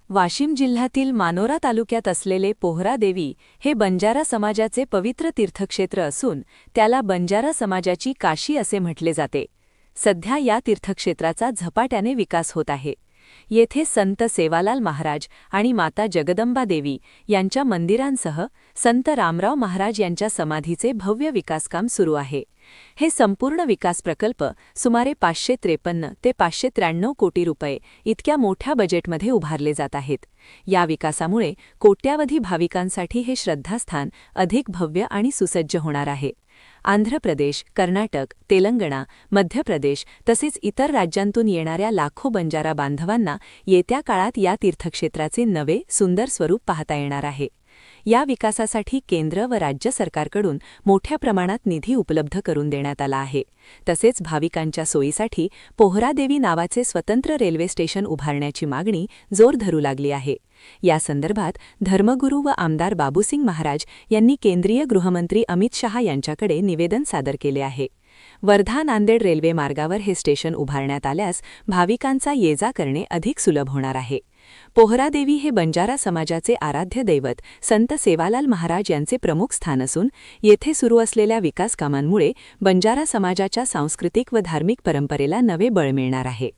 वाशिम जिल्ह्यातील मानोरा तालुक्यात असलेले पोहरादेवी हे बंजारा समाजाचे पवित्र तीर्थक्षेत्र असून त्याला बंजारा समाजाची काशी असे म्हटले जाते. सध्या या तीर्थक्षेत्राचा झपाट्याने विकास होत आहे. येथे संत सेवालाल महाराज आणि माता जगदंबा देवी यांच्या मंदिरांसह संत रामराव महाराज यांच्या समाधीचे भव्य विकासकाम सुरू आहे. हे संपूर्ण विकास प्रकल्प सुमारे 553 ते 593 कोटी रुपये इतक्या मोठ्या बजेटमध्ये उभारले जात आहेत. या विकासामुळे कोट्यावधी भाविकांसाठी हे श्रद्धास्थान अधिक भव्य आणि सुसज्ज होणार आहे. आंध्र प्रदेश, कर्नाटक, तेलंगणा, मध्य प्रदेश तसेच इतर राज्यांतून येणाऱ्या लाखो बंजारा बांधवांना येत्या काळात या तीर्थक्षेत्राचे नवे सुंदर स्वरूप पाहता येणार आहे. या विकासासाठी केंद्र व राज्य सरकारकडून मोठ्या प्रमाणात निधी उपलब्ध करून देण्यात आला आहे. तसेच भाविकांच्या सोयीसाठी पोहरादेवी नावाचे स्वतंत्र रेल्वे स्टेशन उभारण्याची मागणी जोर धरू लागली आहे. या संदर्भात धर्मगुरू व आमदार बाबूसिंग महाराज यांनी केंद्रीय गृहमंत्री अमित शहा यांच्याकडे निवेदन सादर केले आहे. वर्धा-नांदेड रेल्वे मार्गावर हे स्टेशन उभारण्यात आल्यास भाविकांचा ये-जा करणे अधिक सुलभ होणार आहे. पोहरादेवी हे बंजारा समाजाचे आराध्य दैवत संत सेवालाल महाराज यांचे प्रमुख स्थान असून येथे सुरू असलेल्या विकास कामांमुळे बंजारा समाजाच्या सांस्कृतिक व धार्मिक परंपरेला नवे बळ मिळणार आहे.